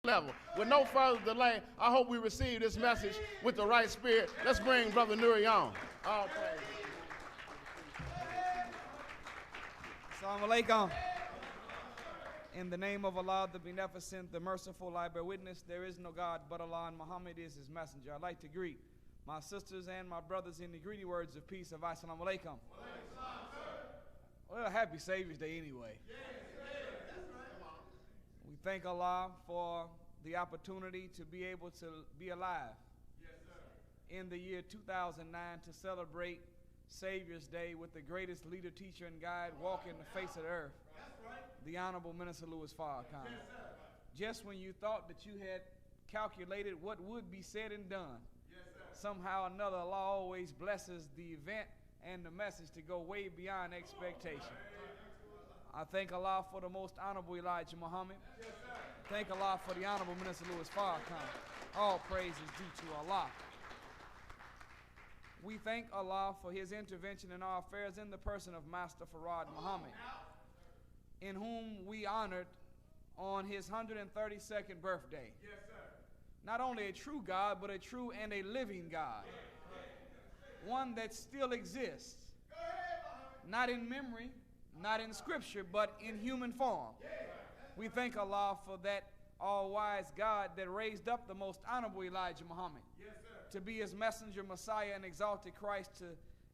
level. With no further delay, I hope we receive this message with the right spirit. Let's bring Brother Nuri on. All praise. Assalamu alaikum. In the name of Allah, the Beneficent, the Merciful, I bear witness there is no God but Allah, and Muhammad is his messenger. I'd like to greet my sisters and my brothers in the greedy words of peace of Assalamu alaikum. Well, happy Savior's Day anyway. We thank Allah for the opportunity to be able to be alive in the year 2009 to celebrate Savior's Day with the greatest leader, teacher, and guide walking the face of the earth, the Honorable Minister Louis Farrakhan. Just when you thought that you had calculated what would be said and done, somehow or another Allah always blesses the event and the message to go way beyond expectation. I thank Allah for the most honorable Elijah Muhammad. Thank Allah for the Honorable Minister Louis Farrakhan. All praise is due to Allah. We thank Allah for his intervention in our affairs in the person of Master Farad Muhammad, in whom we honored on his 132nd birthday. Yes, sir. Not only a true God, but a true and a living God. One that still exists, not in memory, not in scripture, but in human form. We thank Allah for that all-wise God that raised up the most honorable Elijah Muhammad to be his messenger, Messiah, and exalted Christ,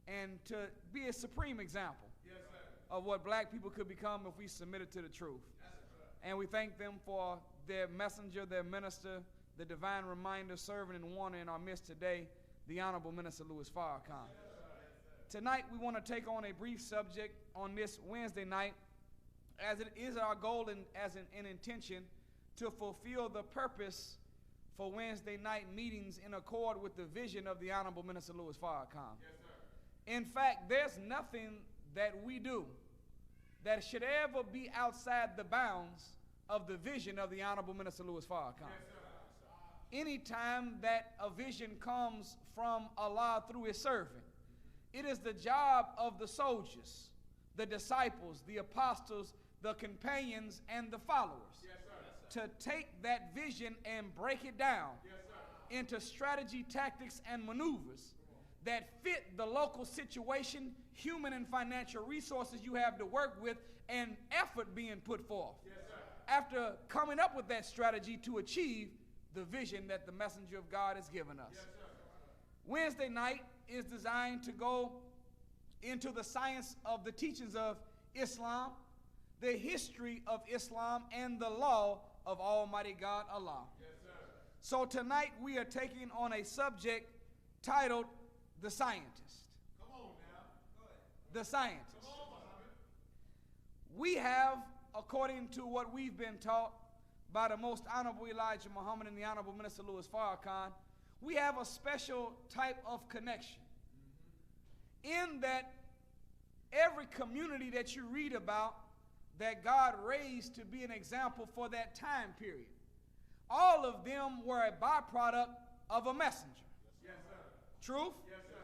and to be a supreme example of what black people could become if we submitted to the truth. And we thank them for their messenger, their minister, the divine reminder, servant, and warner in our midst today, the Honorable Minister Louis Farrakhan. Tonight we want to take on a brief subject on this Wednesday night, as it is our goal and as an intention to fulfill the purpose for Wednesday night meetings in accord with the vision of the Honorable Minister Louis Farrakhan. In fact, there's nothing that we do that should ever be outside the bounds of the vision of the Honorable Minister Louis Farrakhan. Anytime that a vision comes from Allah through his servant, it is the job of the soldiers, the disciples, the apostles, the companions, and the followers to take that vision and break it down into strategy, tactics, and maneuvers that fit the local situation, human and financial resources you have to work with, and effort being put forth after coming up with that strategy to achieve the vision that the messenger of God has given us. Wednesday night is designed to go into the science of the teachings of Islam, the history of Islam, and the law of Almighty God Allah. So tonight we are taking on a subject titled The Scientist. Come on now. Go ahead. The Scientist. Come on, we have, according to what we've been taught by the most honorable Elijah Muhammad and the Honorable Minister Louis Farrakhan, we have a special type of connection in that every community that you read about that God raised to be an example for that time period, all of them were a byproduct of a messenger. Yes, sir. Truth? Yes, sir.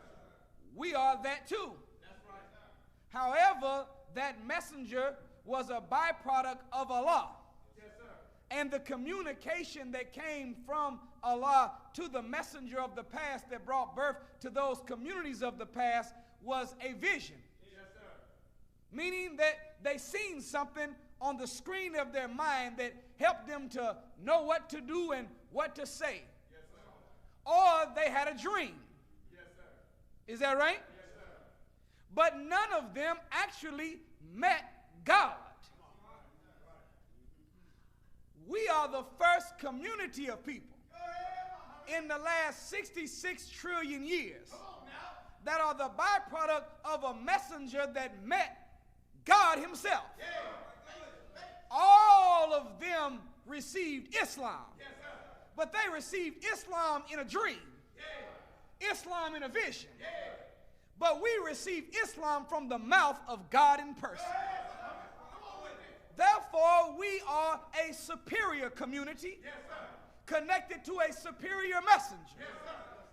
We are that too. That's right. However, that messenger was a byproduct of Allah. Yes, sir. And the communication that came from Allah to the messenger of the past that brought birth to those communities of the past was a vision. Yes, sir. Meaning that they seen something on the screen of their mind that helped them to know what to do and what to say. Yes, sir. Or they had a dream. Yes, sir. Is that right? Yes, sir. But none of them actually met God. We are the first community of people in the last 66 trillion years that are the byproduct of a messenger that met God himself. All of them received Islam, but they received Islam in a dream, Islam in a vision. But we received Islam from the mouth of God in person. Therefore, we are a superior community connected to a superior messenger.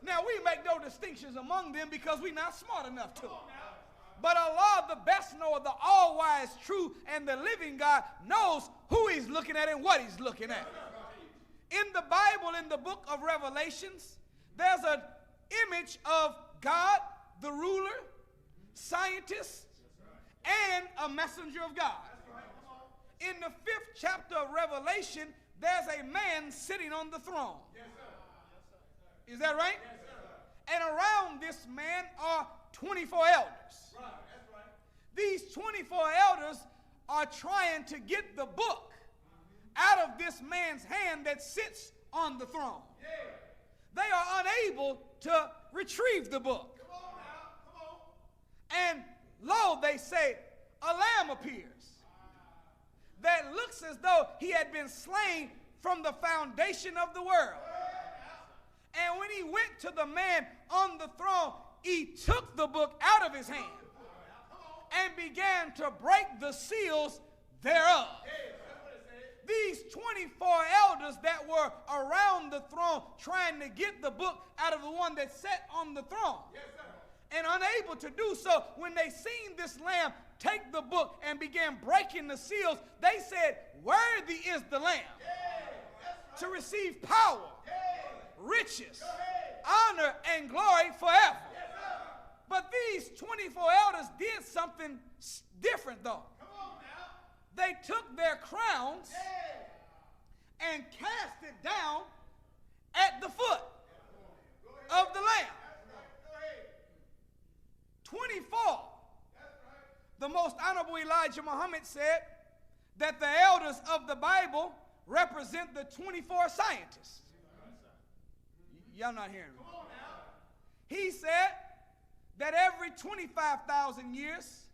Now, we make no distinctions among them because we're not smart enough to. But Allah, the best knower, the all-wise, true, and the living God, knows who he's looking at and what he's looking at. Bible, in the book of Revelations, there's an image of God, the ruler, scientist, and a messenger of God. In the 5th chapter of Revelation, there's a man sitting on the throne. Is that right? And around this man are 24 elders. These 24 elders are trying to get the book out of this man's hand that sits on the throne. They are unable to retrieve the book. And lo, they say, a lamb appears that looks as though he had been slain from the foundation of the world. And when he went to the man on the throne, he took the book out of his hand and began to break the seals thereof. These 24 elders that were around the throne trying to get the book out of the one that sat on the throne, and unable to do so, when they seen this lamb take the book and began breaking the seals, they said, worthy is the lamb to receive power, riches, honor, and glory forever. But these 24 elders did something different, though. They took their crowns and cast it down at the foot of the lamb. 24. The most honorable Elijah Muhammad said that the elders of the Bible represent the 24 scientists. Y'all not hearing me. He said that every 25,000 years,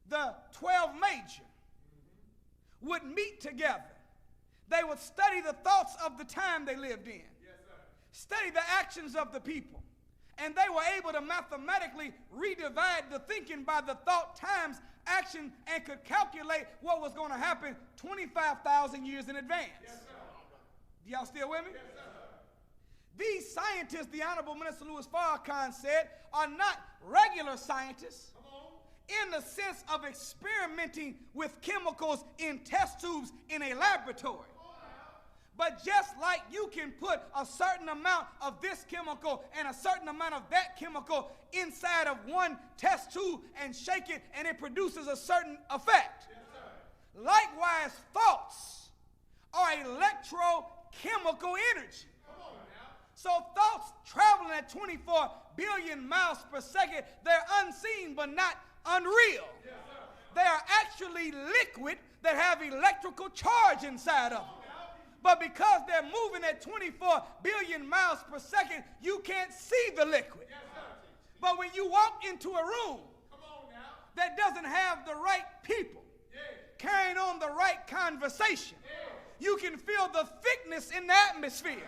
the 12 major would meet together. They would study the thoughts of the time they lived in, study the actions of the people, and they were able to mathematically redivide the thinking by the thought times action and could calculate what was going to happen 25,000 years in advance. Y'all still with me? These scientists, the Honorable Minister Louis Farrakhan said, are not regular scientists in the sense of experimenting with chemicals in test tubes in a laboratory. But just like you can put a certain amount of this chemical and a certain amount of that chemical inside of one test tube and shake it and it produces a certain effect. Likewise, thoughts are electrochemical energy. So thoughts traveling at 24 billion miles per second, they're unseen but not unreal. They are actually liquid that have electrical charge inside of them. But because they're moving at 24 billion miles per second, you can't see the liquid. But when you walk into a room that doesn't have the right people carrying on the right conversation, you can feel the thickness in the atmosphere.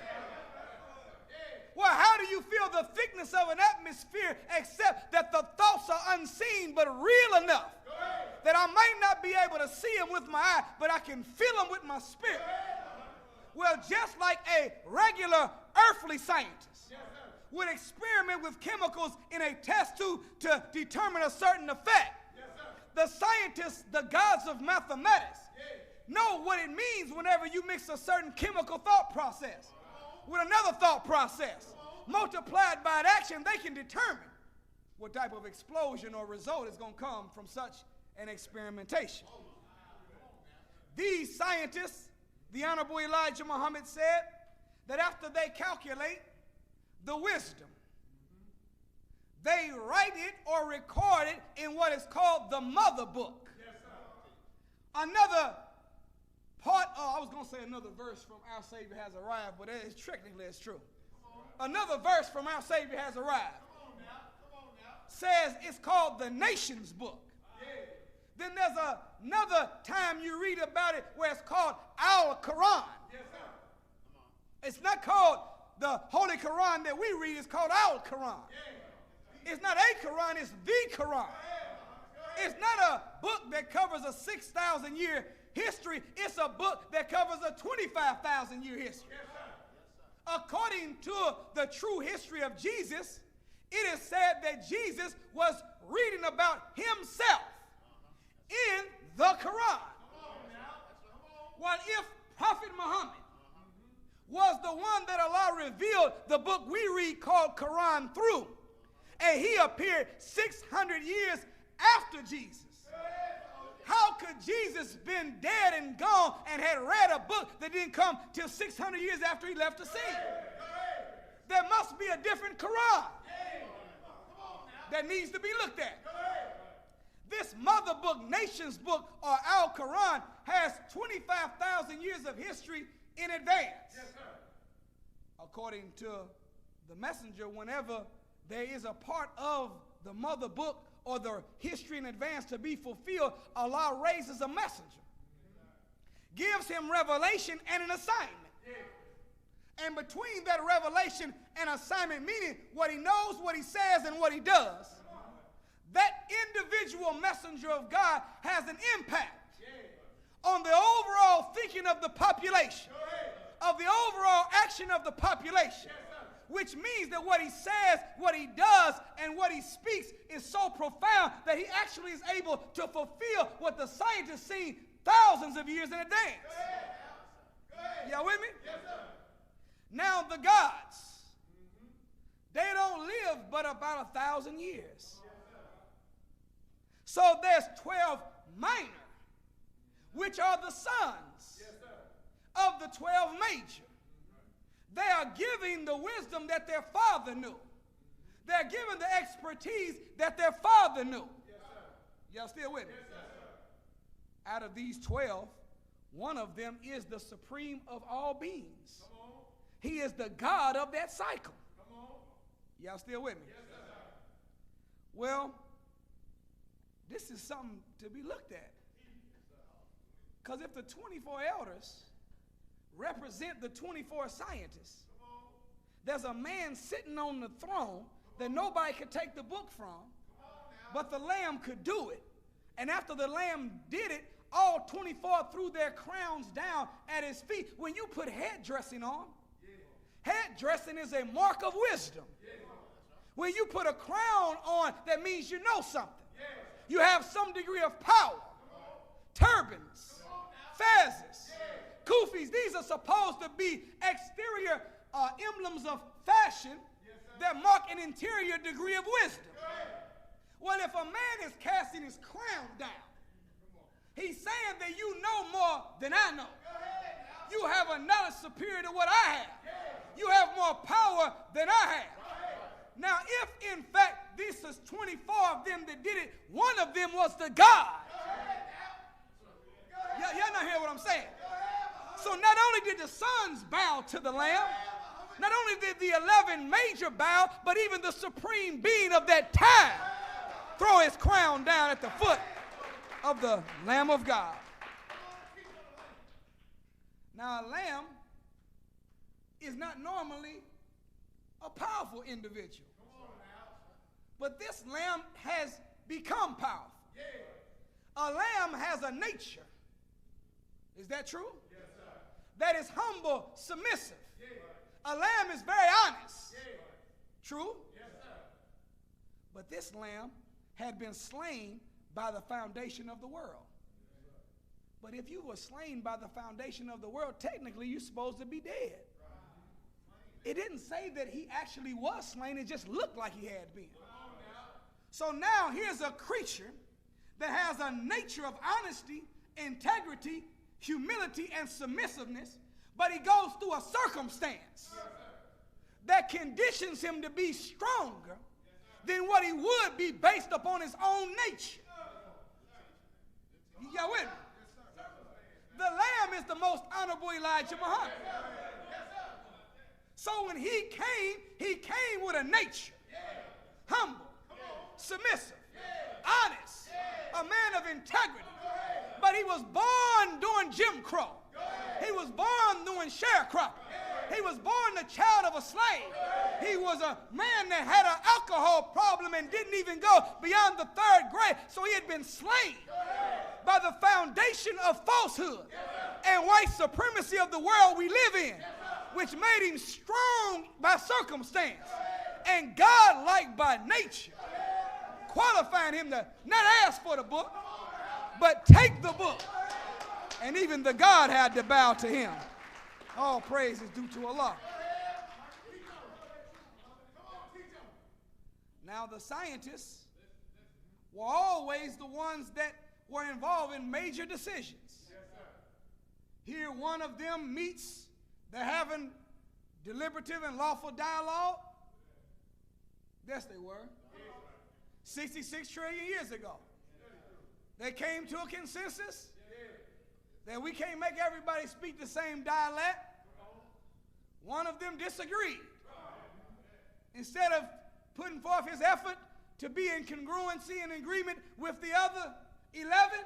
Well, how do you feel the thickness of an atmosphere except that the thoughts are unseen but real enough that I might not be able to see them with my eye, but I can feel them with my spirit? Well, just like a regular earthly scientist would experiment with chemicals in a test tube to determine a certain effect, the scientists, the gods of mathematics, know what it means whenever you mix a certain chemical thought process with another thought process. Multiplied by an action, they can determine what type of explosion or result is going to come from such an experimentation. These scientists, the Honorable Elijah Muhammad said that after they calculate the wisdom, they write it or record it in what is called the mother book. Another part, I was going to say another verse from Our Savior Has Arrived, but technically it's true. Another verse from Our Savior Has Arrived says it's called the nation's book. Then there's another time you read about it where it's called our Quran. It's not called the Holy Quran that we read, it's called our Quran. It's not a Quran, it's the Quran. It's not a book that covers a 6,000 year history, it's a book that covers a 25,000 year history. According to the true history of Jesus, it is said that Jesus was reading about himself in the Quran. While if Prophet Muhammad was the one that Allah revealed the book we read called Quran through. And he appeared 600 years after Jesus. How could Jesus been dead and gone and had read a book that didn't come till 600 years after he left the scene? There must be a different Quran that needs to be looked at. This mother book, nation's book, or Al-Quran, has 25,000 years of history in advance. Yes, sir. According to the messenger, whenever there is a part of the mother book or the history in advance to be fulfilled, Allah raises a messenger, gives him revelation and an assignment. And between that revelation and assignment, meaning what he knows, what he says, and what he does, that individual messenger of God has an impact on the overall thinking of the population, of the overall action of the population, which means that what he says, what he does, and what he speaks is so profound that he actually is able to fulfill what the scientists seen thousands of years in advance. Y'all with me? Now the gods, they don't live but about 1,000 years. So there's 12 minor, which are the sons of the 12 major. They are giving the wisdom that their father knew. They're giving the expertise that their father knew. Y'all still with me? Out of these 12, one of them is the supreme of all beings. He is the God of that cycle. Y'all still with me? Well, this is something to be looked at. Because if the 24 elders represent the 24 scientists, there's a man sitting on the throne that nobody could take the book from, but the Lamb could do it. And after the Lamb did it, all 24 threw their crowns down at his feet. When you put head dressing on, head dressing is a mark of wisdom. When you put a crown on, that means you know something. You have some degree of power. Turbans, fezzes, kufis, these are supposed to be exterior emblems of fashion that mark an interior degree of wisdom. Well, if a man is casting his crown down, he's saying that you know more than I know. You have a knowledge superior to what I have. You have more power than I have. Now, if in fact this is 24 of them that did it, one of them was the God. Y'all not hear what I'm saying? So not only did the sons bow to the Lamb, not only did the 11 major bow, but even the supreme being of that time throw his crown down at the foot of the Lamb of God. Now, a lamb is not normally a powerful individual. But this lamb has become powerful. A lamb has a nature. Is that true? Yes, sir. That is humble, submissive. A lamb is very honest. True? Yes, sir. But this lamb had been slain by the foundation of the world. But if you were slain by the foundation of the world, technically you're supposed to be dead. It didn't say that he actually was slain. It just looked like he had been. So now here's a creature that has a nature of honesty, integrity, humility, and submissiveness, but he goes through a circumstance that conditions him to be stronger than what he would be based upon his own nature. You got with me? The lamb is the most honorable Elijah Muhammad. So when he came with a nature, humble, submissive, honest, a man of integrity. But he was born during Jim Crow. He was born during sharecropping. He was born the child of a slave. He was a man that had an alcohol problem and didn't even go beyond the 3rd grade. So he had been slain by the foundation of falsehood and white supremacy of the world we live in, which made him strong by circumstance and God-like by nature, qualifying him to not ask for the book, but take the book. And even the God had to bow to him. All praise is due to Allah. Now, the scientists were always the ones that were involved in major decisions. Here, one of them meets, they're having deliberative and lawful dialogue. Yes, they were. 66 trillion years ago. They came to a consensus that we can't make everybody speak the same dialect. One of them disagreed. Instead of putting forth his effort to be in congruency and agreement with the other 11,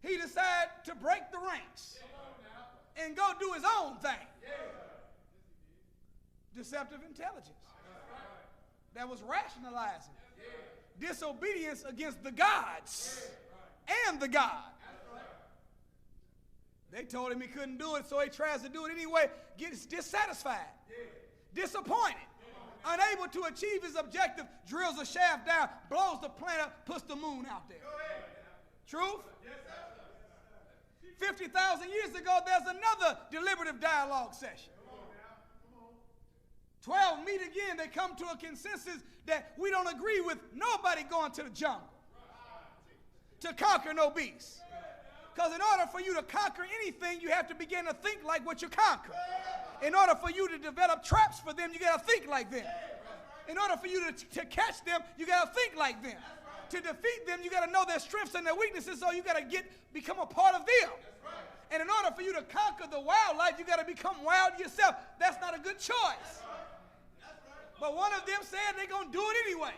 he decided to break the ranks and go do his own thing. Deceptive intelligence. That was rationalizing disobedience against the gods and the God. They told him he couldn't do it, so he tries to do it anyway, gets dissatisfied, disappointed, unable to achieve his objective, drills a shaft down, blows the planet up, puts the moon out there. Truth? 50,000 years ago, there's another deliberative dialogue session. 12 meet again. They come to a consensus that we don't agree with nobody going to the jungle to conquer no beast. Because in order for you to conquer anything, you have to begin to think like what you conquer. In order for you to develop traps for them, you got to think like them. In order for you to catch them, you got to think like them. To defeat them, you got to know their strengths and their weaknesses, so you got to become a part of them. And in order for you to conquer the wildlife, you got to become wild yourself. That's not a good choice. But one of them said they're going to do it anyway.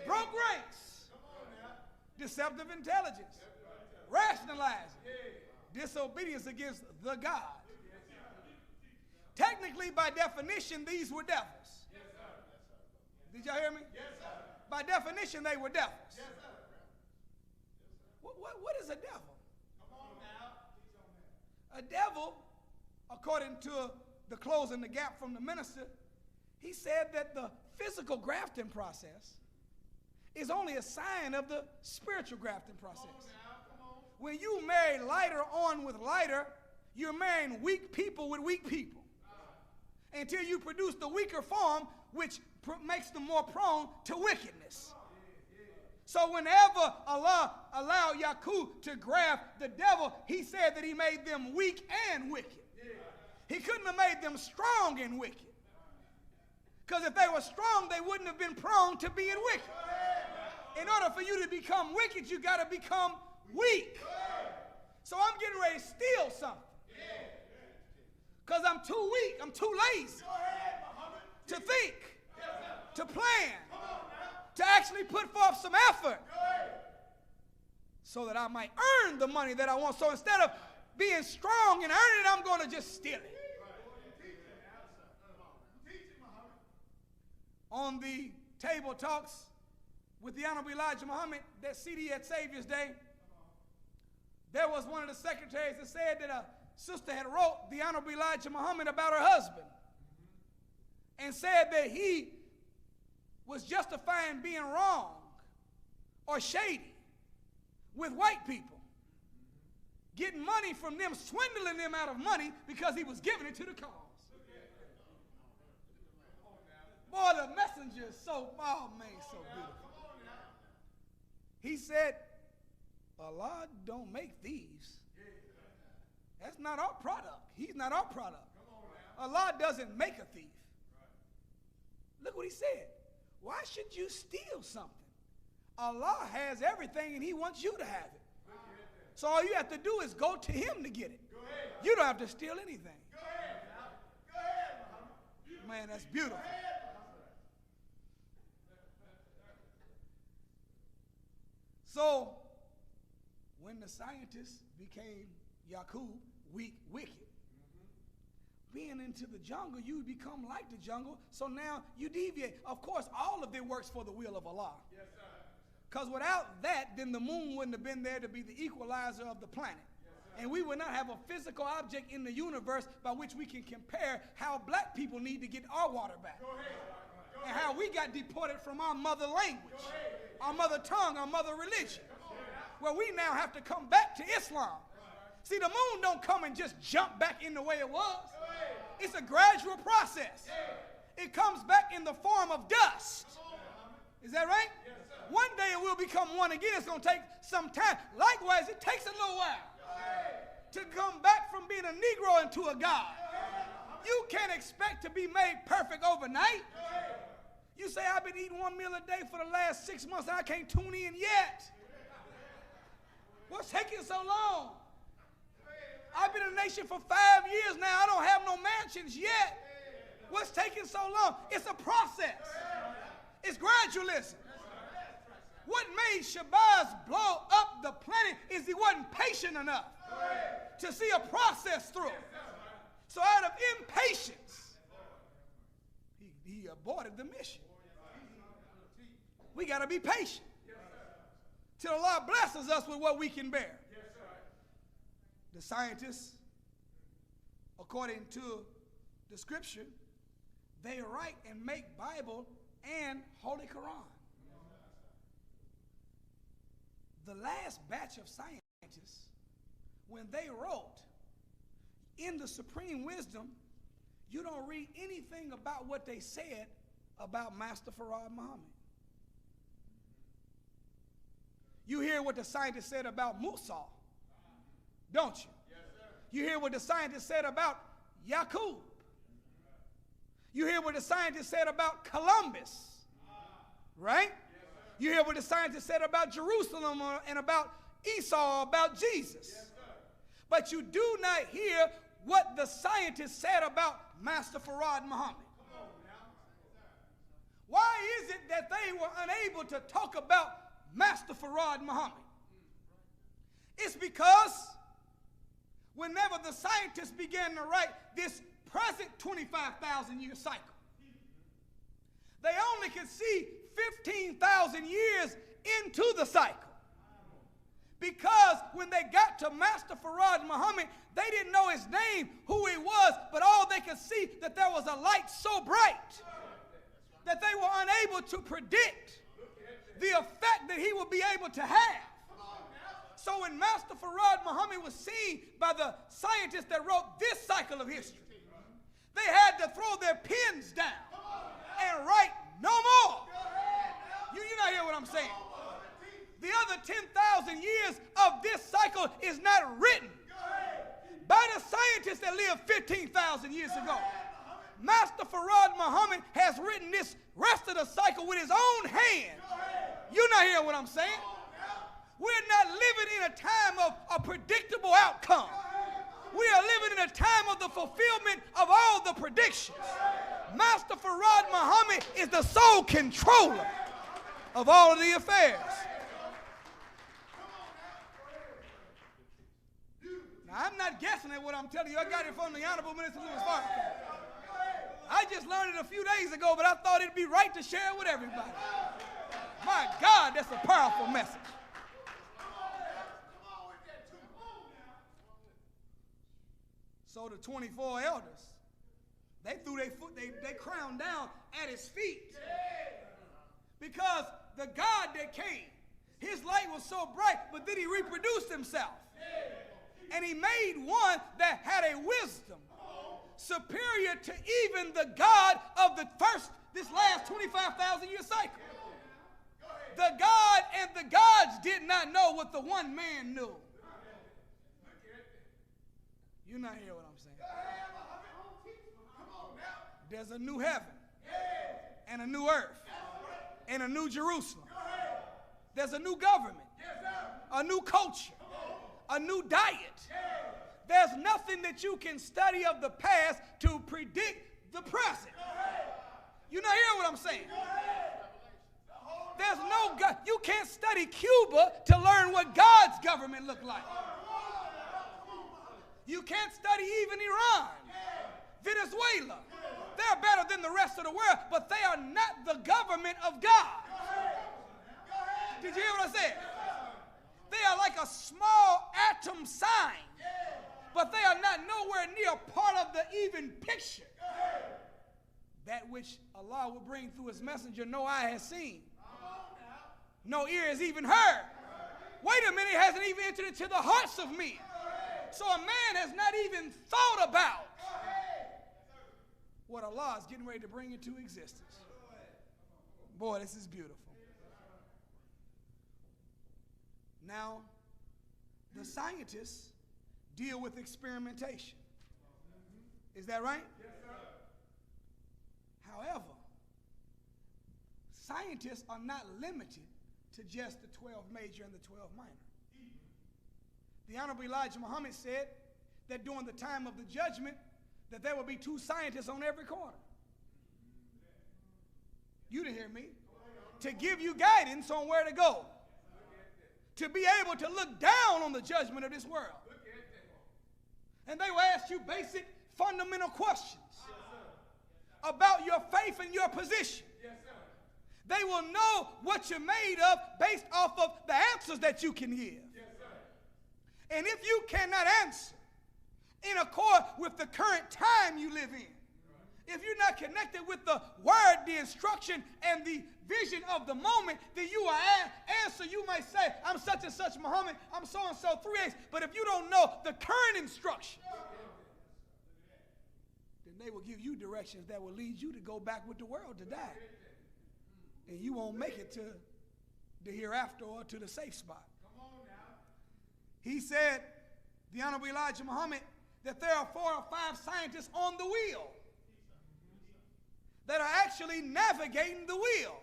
Broke ranks. Deceptive intelligence. Rationalizing. Disobedience against the God. Technically, by definition, these were devils. Did y'all hear me? By definition, they were devils. What is a devil? A devil, according to the Closing the Gap from the minister, he said that the physical grafting process is only a sign of the spiritual grafting process. When you marry lighter on with lighter, you're marrying weak people with weak people. Until you produce the weaker form, which makes them more prone to wickedness. So whenever Allah allowed Yaqub to graft the devil, he said that he made them weak and wicked. He couldn't have made them strong and wicked. Because if they were strong, they wouldn't have been prone to being wicked. In order for you to become wicked, you got to become weak. So I'm getting ready to steal something. Because I'm too weak. I'm too lazy to think, to plan, to actually put forth some effort so that I might earn the money that I want. So instead of being strong and earning it, I'm going to just steal it. On the table talks with the Honorable Elijah Muhammad, that CD at Savior's Day, there was one of the secretaries that said that a sister had wrote the Honorable Elijah Muhammad about her husband and said that he was justifying being wrong or shady with white people, getting money from them, swindling them out of money because he was giving it to the cause. Boy, the messenger is so, oh man, so beautiful. He said, Allah don't make thieves. That's not our product. He's not our product. Allah doesn't make a thief. Look what he said. Why should you steal something? Allah has everything and he wants you to have it. So all you have to do is go to him to get it. You don't have to steal anything. Man, that's beautiful. So when the scientists became Yaqub, weak, wicked, being into the jungle, you become like the jungle, so now you deviate. Of course, all of it works for the will of Allah. Because without that, then the moon wouldn't have been there to be the equalizer of the planet. And we would not have a physical object in the universe by which we can compare how black people need to get our water back. And how we got deported from our mother language, our mother tongue, our mother religion. Where we now have to come back to Islam. See, the moon don't come and just jump back in the way it was. It's a gradual process. It comes back in the form of dust. Is that right? One day it will become one again. It's going to take some time. Likewise, it takes a little while to come back from being a Negro into a God. You can't expect to be made perfect overnight. You say, I've been eating one meal a day for the last 6 months and I can't tune in yet. What's taking so long? I've been in the nation for 5 years now. I don't have no mansions yet. What's taking so long? It's a process. It's gradualism. What made Shabazz blow up the planet is he wasn't patient enough to see a process through. So out of impatience, he aborted the mission. We got to be patient till Allah blesses us with what we can bear. The scientists, according to the scripture, they write and make Bible and Holy Quran. The last batch of scientists, when they wrote in the supreme wisdom, you don't read anything about what they said about Master Farad Muhammad. You hear what the scientists said about Musa, don't you? Yes, sir. You hear what the scientists said about Yaqub. You hear what the scientists said about Columbus, right? Yes, you hear what the scientists said about Jerusalem and about Esau, about Jesus. yes, But you do not hear what the scientists said about Master Farad Muhammad. Why is it that they were unable to talk about Master Farad Muhammad? It's because whenever the scientists began to write this present 25,000 year cycle, they only could see 15,000 years into the cycle. Because when they got to Master Farad Muhammad, they didn't know his name, who he was, but all they could see that there was a light so bright that they were unable to predict the effect that he would be able to have. So when Master Farad Muhammad was seen by the scientists that wrote this cycle of history, they had to throw their pens down and write no more. You're not hearing what I'm saying. The other 10,000 years of this cycle is not written by the scientists that lived 15,000 years ago. Master Farad Muhammad has written this rest of the cycle with his own hand. You're not hearing what I'm saying. We're not living in a time of a predictable outcome. We are living in a time of the fulfillment of all the predictions. Master Farad Muhammad is the sole controller of all of the affairs. Now, I'm not guessing at what I'm telling you. I got it from the Honorable Minister Louis Farrakhan. I just learned it a few days ago, but I thought it'd be right to share it with everybody. My God, that's a powerful message. So the 24 elders, they threw their foot, they crowned down at his feet. Because the God that came, his light was so bright, but then he reproduced himself. And he made one that had a wisdom superior to even the God of this last 25,000 year cycle. The God and the gods did not know what the one man knew. You're not hearing what I'm saying. There's a new heaven and a new earth and a new Jerusalem. There's a new government, a new culture, a new diet. There's nothing that you can study of the past to predict the present. You're not hearing what I'm saying. There's no God. You can't study Cuba to learn what God's government looked like. You can't study even Iran, Venezuela. They're better than the rest of the world, but they are not the government of God. Did you hear what I said? They are like a small atom sign, but they are not nowhere near part of the even picture. That which Allah will bring through his messenger, no eye has seen, no ear has even heard. Wait a minute, it hasn't even entered into the hearts of men. So a man has not even thought about what Allah is getting ready to bring into existence. Boy, this is beautiful. Now, the scientists deal with experimentation. Is that right? Yes, sir. However, scientists are not limited to just the 12 major and the 12 minor. The Honorable Elijah Muhammad said that during the time of the judgment, that there will be 2 scientists on every corner. You didn't hear me. To give you guidance on where to go. To be able to look down on the judgment of this world. And they will ask you basic, fundamental questions about your faith and your position. They will know what you're made of based off of the answers that you can give. And if you cannot answer in accord with the current time you live in, if you're not connected with the word, the instruction, and the vision of the moment, then you are answer. You might say, I'm such and such Muhammad, I'm so and so 3/8. But if you don't know the current instruction, then they will give you directions that will lead you to go back with the world to die. And you won't make it to the hereafter or to the safe spot. He said, the Honorable Elijah Muhammad, that there are 4 or 5 scientists on the wheel that are actually navigating the wheel.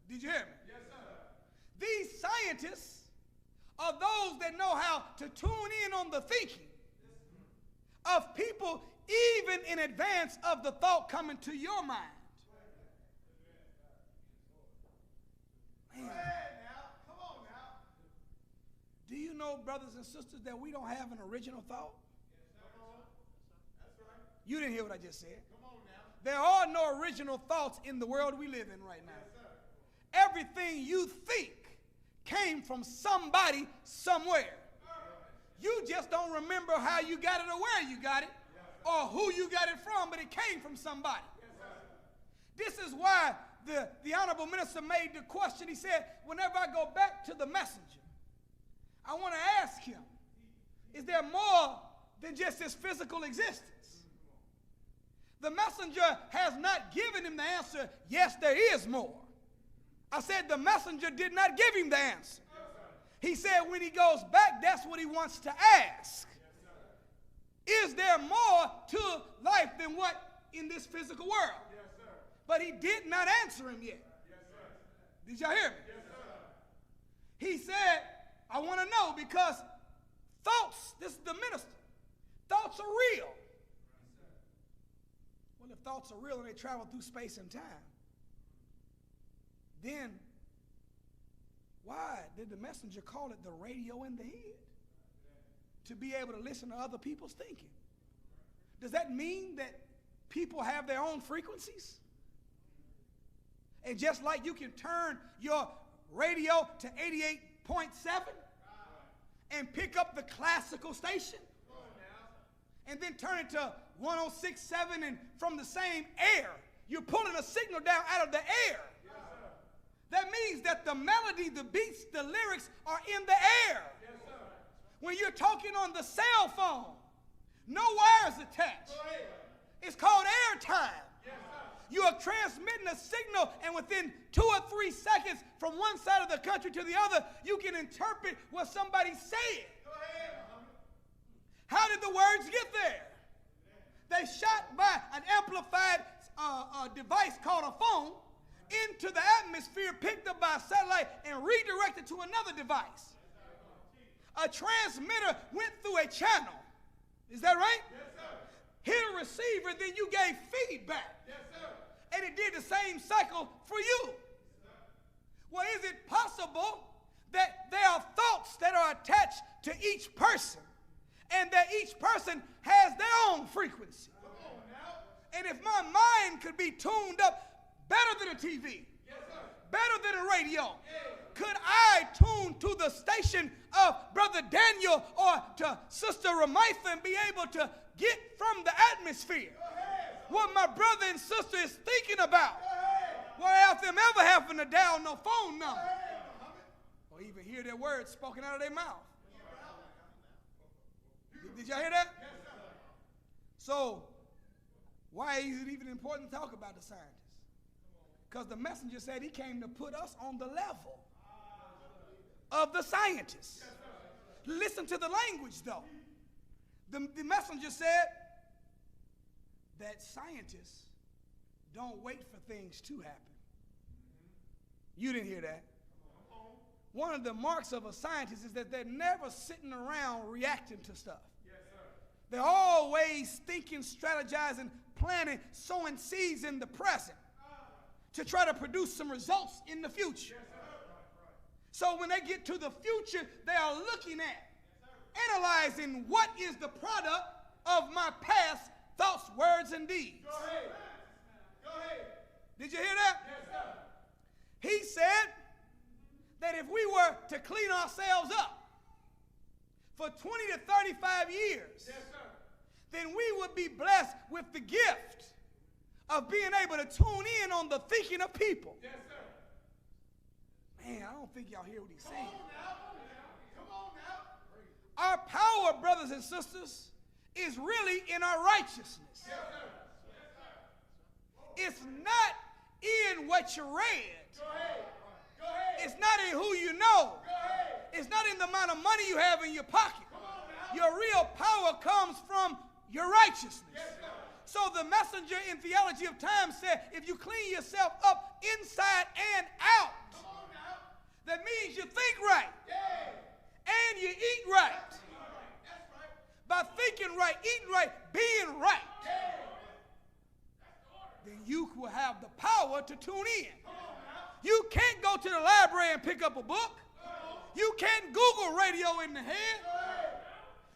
Did you hear me? Yes, sir. These scientists are those that know how to tune in on the thinking of people even in advance of the thought coming to your mind. Man. Do you know, brothers and sisters, that we don't have an original thought? You didn't hear what I just said. There are no original thoughts in the world we live in right now. Everything you think came from somebody somewhere. You just don't remember how you got it or where you got it or who you got it from, but it came from somebody. This is why the Honorable Minister made the question. He said, whenever I go back to the messenger, I want to ask him, is there more than just his physical existence? The messenger has not given him the answer, yes, there is more. I said the messenger did not give him the answer. He said when he goes back, that's what he wants to ask. Is there more to life than what in this physical world? But he did not answer him yet. Did y'all hear me? He said, I want to know because thoughts, this is the minister, thoughts are real. Well, if thoughts are real and they travel through space and time, then why did the messenger call it the radio in the head? To be able to listen to other people's thinking. Does that mean that people have their own frequencies? And just like you can turn your radio to 88.7 and pick up the classical station and then turn it to 106.7 and from the same air, you're pulling a signal down out of the air. That means that the melody, the beats, the lyrics are in the air. When you're talking on the cell phone, no wires attached. It's called airtime. You are transmitting a signal, and within 2 or 3 seconds from one side of the country to the other, you can interpret what somebody said. How did the words get there? They shot by an amplified device called a phone into the atmosphere, picked up by a satellite, and redirected to another device. A transmitter went through a channel. Is that right? Yes, sir. Hit a receiver, then you gave feedback. Yes, sir. And it did the same cycle for you. Well, is it possible that there are thoughts that are attached to each person and that each person has their own frequency? And if my mind could be tuned up better than a TV, Yes, sir. better than a radio, Yes. could I tune to the station of Brother Daniel or to Sister Ramitha and be able to get from the atmosphere what my brother and sister is thinking about without them ever having to dial no phone number or even hear their words spoken out of their mouth? Did y'all hear that? Yes, sir. So, why is it even important to talk about the scientists? Because the messenger said he came to put us on the level of the scientists. Listen to the language, though. The messenger said that scientists don't wait for things to happen. You didn't hear that. One of the marks of a scientist is that they're never sitting around reacting to stuff. Yes, sir. They're always thinking, strategizing, planning, sowing seeds in the present to try to produce some results in the future. Yes, so when they get to the future, they are looking at, analyzing what is the product of my past thoughts, words, and deeds. Go ahead. Go ahead. Did you hear that? Yes, sir. He said that if we were to clean ourselves up for 20 to 35 years, yes, then we would be blessed with the gift of being able to tune in on the thinking of people. Yes, sir. Man, I don't think y'all hear what he's saying. Come on now. Our power, brothers and sisters, is really in our righteousness. Yes, sir. It's not in what you read. Go ahead. Go ahead. It's not in who you know. Go ahead. It's not in the amount of money you have in your pocket. Your real power comes from your righteousness. Yes, so the messenger in Theology of Time said, if you clean yourself up inside and out, that means you think right, and you eat right. That's right. By thinking right, eating right, being right, then you will have the power to tune in. You can't go to the library and pick up a book. You can't Google radio in the head.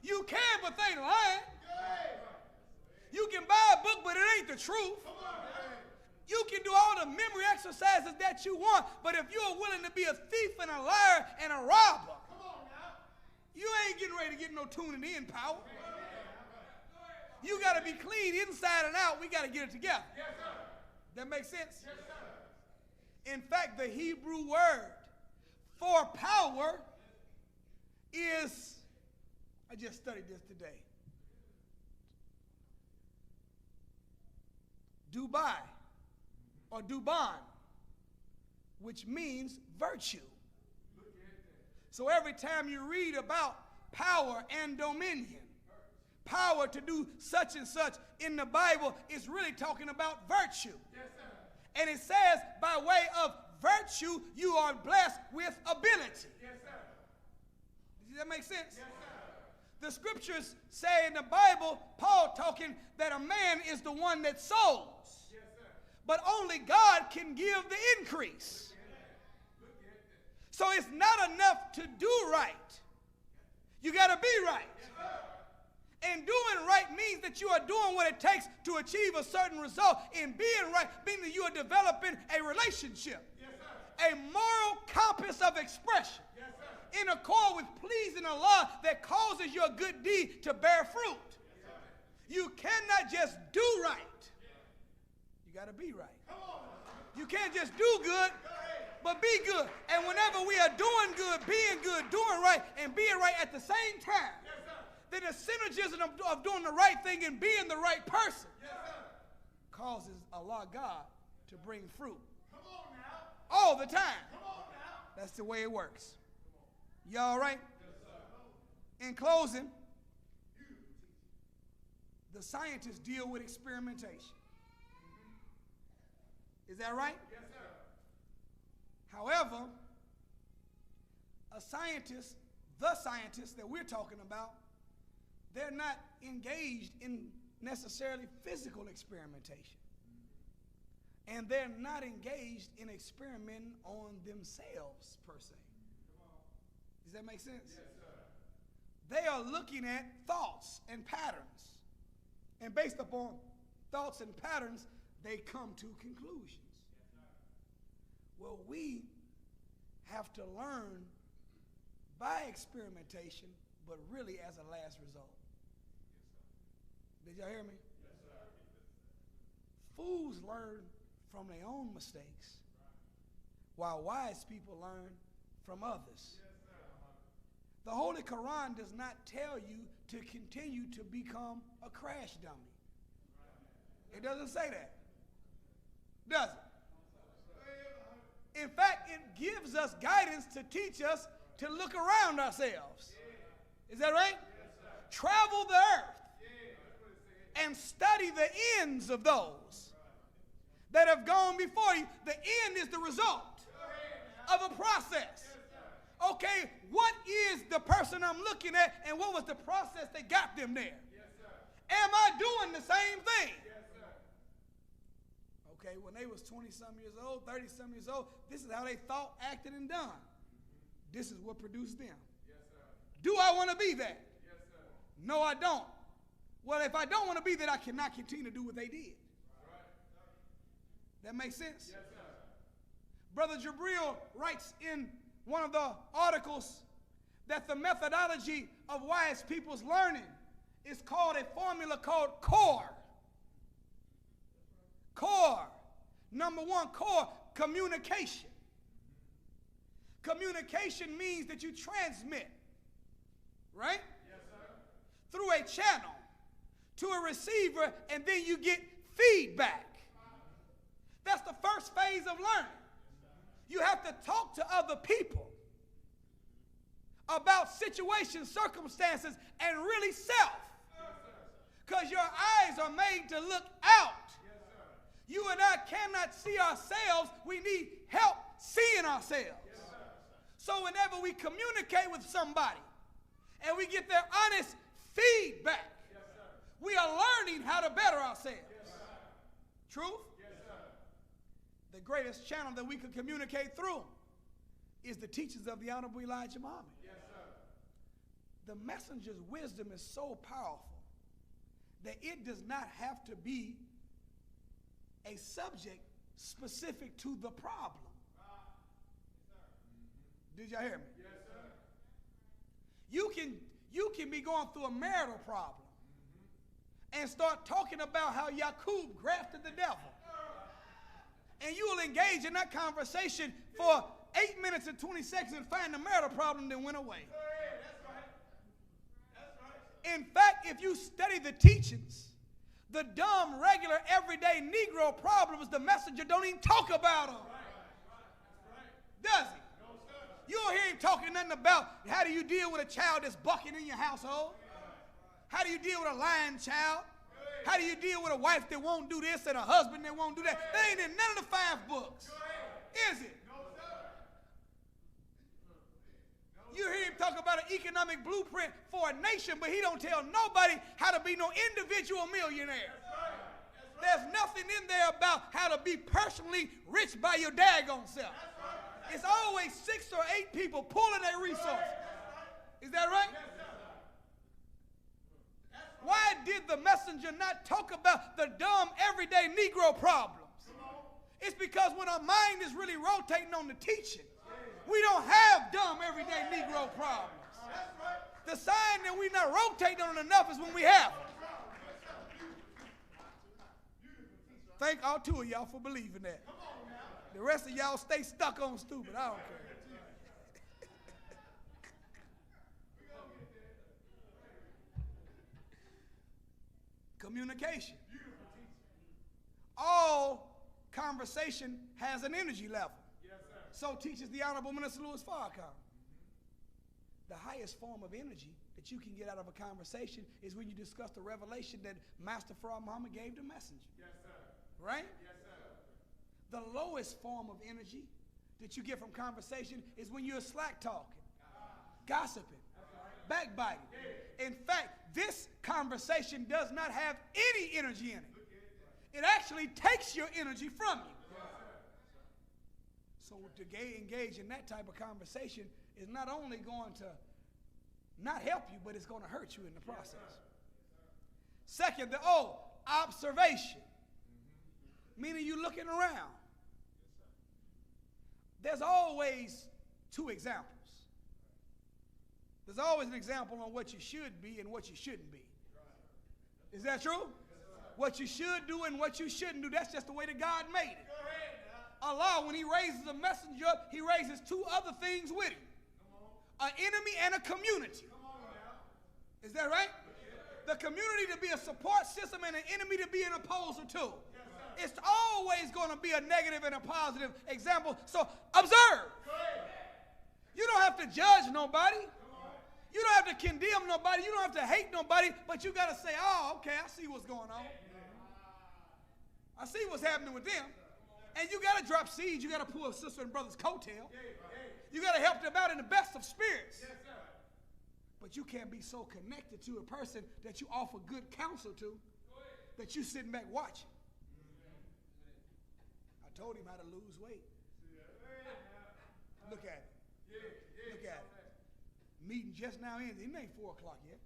You can, but they lying. You can buy a book, but it ain't the truth. You can do all the memory exercises that you want, but if you're willing to be a thief and a liar and a robber, you ain't getting ready to get no tuning in power. You got to be clean inside and out. We got to get it together. That makes sense? In fact, the Hebrew word for power is, I just studied this today, Dubai or Duban, which means virtue. So every time you read about power and dominion, power to do such and such in the Bible is really talking about virtue. Yes, sir. And it says by way of virtue you are blessed with ability. Yes, sir. Does that make sense? Yes, sir. The scriptures say in the Bible, Paul talking that a man is the one that sows. Yes, sir. But only God can give the increase. So it's not enough to do right. You got to be right. And doing right means that you are doing what it takes to achieve a certain result. And being right means that you are developing a relationship, a moral compass of expression in accord with pleasing Allah that causes your good deed to bear fruit. You cannot just do right. You got to be right. You can't just do good, but be good. And whenever we are doing good, being good, doing right, and being right at the same time, then the synergism of doing the right thing and being the right person causes Allah God to bring fruit all the time. That's the way it works. Y'all all right? In closing, the scientists deal with experimentation. Is that right? Yes, sir. However, a scientist, the scientists that we're talking about, they're not engaged in necessarily physical experimentation. And they're not engaged in experimenting on themselves, per se. Does that make sense? Yes, sir. They are looking at thoughts and patterns. And based upon thoughts and patterns, they come to conclusions. Yes, sir. Well, we have to learn by experimentation, but really as a last result. Did y'all hear me? Yes, sir. Fools learn from their own mistakes, while wise people learn from others. Yes, The Holy Quran does not tell you to continue to become a crash dummy. It doesn't say that, does it? In fact, it gives us guidance to teach us to look around ourselves. Is that right? Travel the earth and study the ends of those that have gone before you. The end is the result of a process. Okay, what is the person I'm looking at, and what was the process that got them there? Am I doing the same thing? Okay, when they was 20-some years old, 30-some years old, this is how they thought, acted, and done. This is what produced them. Do I want to be that? No, I don't. Well, if I don't want to be that, I cannot continue to do what they did. That makes sense? Brother Jabril writes in one of the articles that the methodology of wise people's learning is called a formula called CORE. CORE. Number one, CORE, communication. Communication means that you transmit, right? Yes, sir. Through a channel to a receiver, and then you get feedback. That's the first phase of learning. You have to talk to other people about situations, circumstances, and really self. Because your eyes are made to look out. You and I cannot see ourselves. We need help seeing ourselves. So whenever we communicate with somebody and we get their honest feedback, we are learning how to better ourselves. Truth? The greatest channel that we can communicate through is the teachings of the Honorable Elijah Muhammad. The messenger's wisdom is so powerful that it does not have to be a subject specific to the problem. Did y'all hear me? Yes, sir. You can be going through a marital problem and start talking about how Yaqub grafted the devil. And you will engage in that conversation for 8 minutes and 20 seconds and find the marital problem that went away. That's right. That's right. In fact, if you study the teachings, the dumb, regular, everyday Negro problems, the messenger don't even talk about them. Does he? You don't hear him talking nothing about how do you deal with a child that's bucking in your household? How do you deal with a lying child? How do you deal with a wife that won't do this and a husband that won't do that? That ain't in none of the 5 books. Is it? You hear him talk about an economic blueprint for a nation, but he don't tell nobody how to be no individual millionaire. There's nothing in there about how to be personally rich by your daggone self. It's always 6 or 8 people pulling their resources. Is that right? Why did the messenger not talk about the dumb, everyday Negro problems? It's because when our mind is really rotating on the teaching, we don't have dumb, everyday Negro problems. The sign that we're not rotating on it enough is when we have them. Thank all 2 of y'all for believing that. The rest of y'all stay stuck on stupid. I don't care. Communication. All conversation has an energy level. So teaches the Honorable Minister Louis Farrakhan. The highest form of energy that you can get out of a conversation is when you discuss the revelation that Master Farah Muhammad gave the messenger. Yes, sir. Right? Yes, sir. The lowest form of energy that you get from conversation is when you're slack talking, gossiping, backbiting. In fact, this conversation does not have any energy in it. It actually takes your energy from you. So to engage in that type of conversation is not only going to not help you, but it's going to hurt you in the process. Second, the O, observation. Meaning you looking around. There's always 2 examples. There's always an example on what you should be and what you shouldn't be. Is that true? What you should do and what you shouldn't do, that's just the way that God made it. Allah, when he raises a messenger up, he raises 2 other things with him. an enemy and a community. Is that right? The community to be a support system and an enemy to be an opposer to. It's always going to be a negative and a positive example. So observe. You don't have to judge nobody. You don't have to condemn nobody. You don't have to hate nobody. But you got to say, oh, okay, I see what's going on. I see what's happening with them. And you got to drop seeds. You got to pull a sister and brother's coattail. You got to help them out in the best of spirits. But you can't be so connected to a person that you offer good counsel to that you sitting back watching. I told him how to lose weight. Look at it. Look at it. Meeting just now ended. It ain't 4 o'clock yet.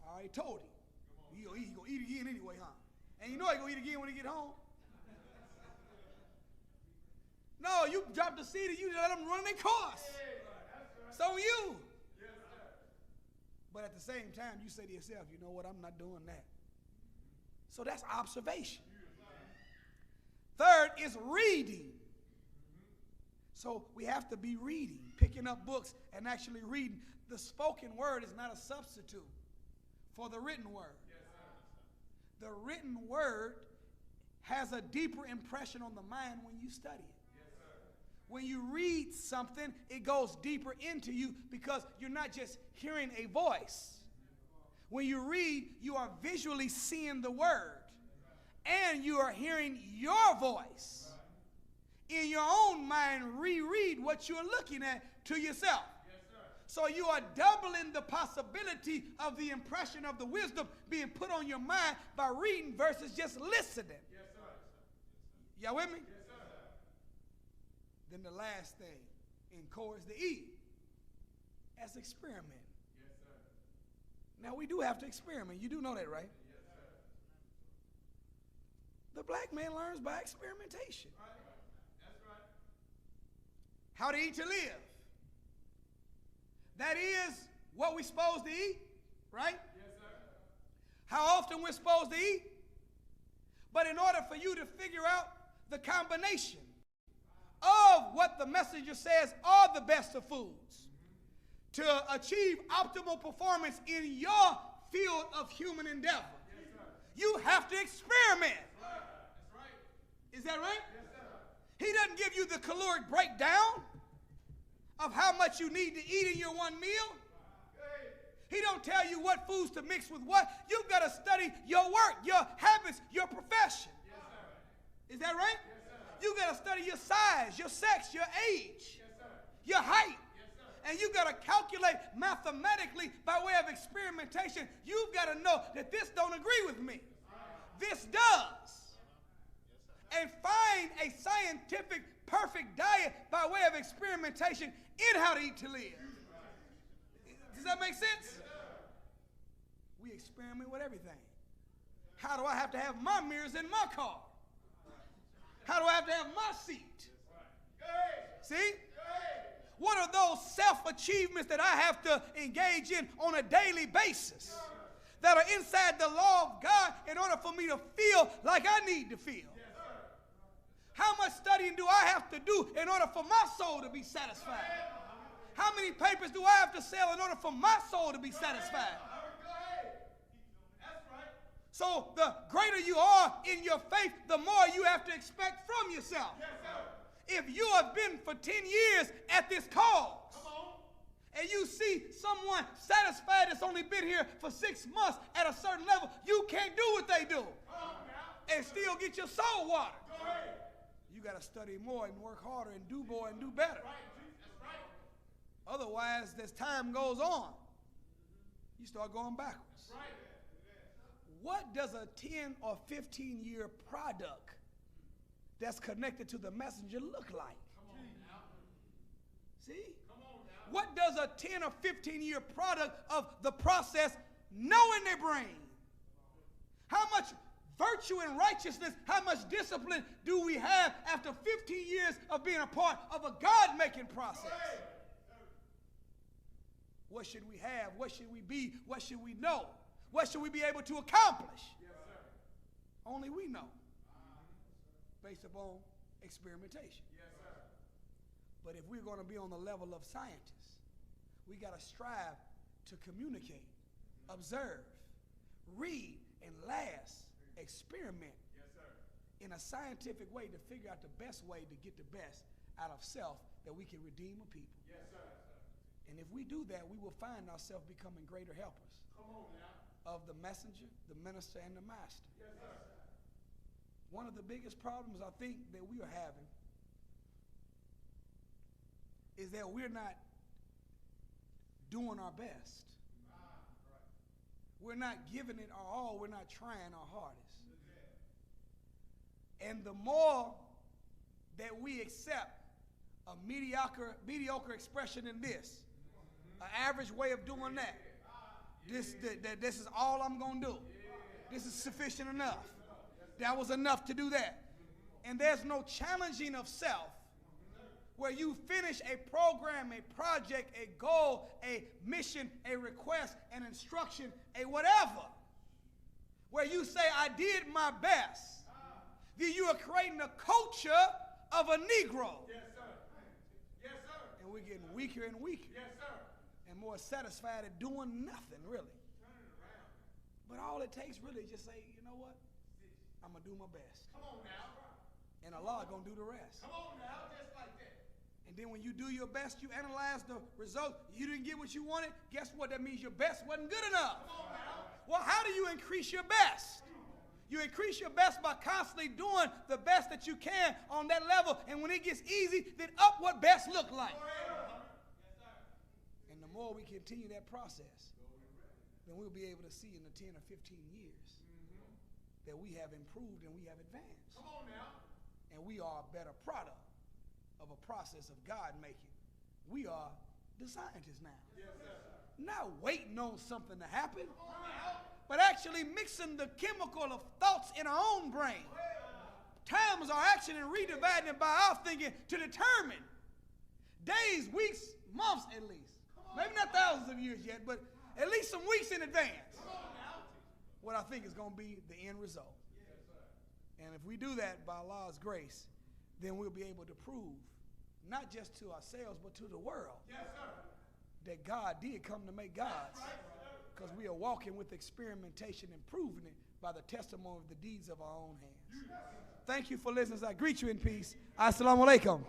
I already told him. He gonna eat again anyway, huh? And you know he gonna eat again when he get home. No, you drop the seed and you let them run their course. So you. But at the same time, you say to yourself, you know what, I'm not doing that. So that's observation. Third is reading. So we have to be reading, picking up books and actually reading. The spoken word is not a substitute for the written word. The written word has a deeper impression on the mind when you study it. When you read something, it goes deeper into you because you're not just hearing a voice. When you read, you are visually seeing the word. And you are hearing your voice. In your own mind, reread what you're looking at to yourself. So you are doubling the possibility of the impression of the wisdom being put on your mind by reading versus just listening. Y'all with me? Then the last thing in core is the E. That's experiment. Now we do have to experiment. You do know that, right? The black man learns by experimentation. How to eat to live. That is what we're supposed to eat, right? How often we're supposed to eat. But in order for you to figure out the combination of what the messenger says are the best of foods to achieve optimal performance in your field of human endeavor, you have to experiment. Is that right? He doesn't give you the caloric breakdown of how much you need to eat in your one meal. He don't tell you what foods to mix with what. You've got to study your work, your habits, your profession. Is that right? You got to study your size, your sex, your age, your height. And you got to calculate mathematically by way of experimentation. You've got to know that this don't agree with me. This does. And find a scientific, perfect diet by way of experimentation in how to eat to live. Does that make sense? We experiment with everything. How do I have to have my mirrors in my car? How do I have to have my seat? See? What are those self-achievements that I have to engage in on a daily basis that are inside the law of God in order for me to feel like I need to feel? How much studying do I have to do in order for my soul to be satisfied? How many papers do I have to sell in order for my soul to be satisfied? So the greater you are in your faith, the more you have to expect from yourself. If you have been for 10 years at this cause, and you see someone satisfied that's only been here for 6 months at a certain level, you can't do what they do and still get your soul watered. You got to study more and work harder and do more and do better. Otherwise, as time goes on, you start going backwards. What does a 10 or 15-year product that's connected to the messenger look like? See? What does a 10 or 15-year product of the process know in their brain? How much virtue and righteousness, how much discipline do we have after 15 years of being a part of a God-making process? What should we have? What should we be? What should we know? What should we be able to accomplish? Only we know, based upon experimentation. But if we're going to be on the level of scientists, we got to strive to communicate, observe, read, and last, experiment in a scientific way to figure out the best way to get the best out of self that we can redeem a people. Yes, sir. And if we do that, we will find ourselves becoming greater helpers of the messenger, the minister, and the master. Yes, sir. One of the biggest problems I think that we are having is that we're not doing our best. We're not giving it our all. We're not trying our hardest. And the more that we accept a mediocre expression in this, an average way of doing that, this is all I'm going to do. This is sufficient enough. That was enough to do that. And there's no challenging of self where you finish a program, a project, a goal, a mission, a request, an instruction, a whatever, where you say, I did my best. Then you are creating a culture of a Negro. Yes, sir. Yes, sir. And we're getting weaker and weaker. Yes, sir. And more satisfied at doing nothing, really. Turn it around. But all it takes really is just say, you know what? I'm going to do my best. Come on now. And Allah going to do the rest. Come on now, just like that. And then when you do your best, you analyze the results. You didn't get what you wanted. Guess what? That means your best wasn't good enough. Come on now. Well, how do you increase your best? You increase your best by constantly doing the best that you can on that level. And when it gets easy, then up what best look like. And the more we continue that process, then we'll be able to see in the 10 or 15 years that we have improved and we have advanced. Come on now. And we are a better product of a process of God making. We are the scientists now. Yes, sir. Not waiting on something to happen, but actually mixing the chemical of thoughts in our own brain. Times our action and redividing it by our thinking to determine days, weeks, months at least. Maybe not thousands of years yet, but at least some weeks in advance. What I think is going to be the end result. And if we do that by Allah's grace, then we'll be able to prove, not just to ourselves, but to the world, Yes, sir. that God did come to make gods. Because we are walking with experimentation and proving it by the testimony of the deeds of our own hands. Thank you for listening. I greet you in peace. Assalamu alaikum.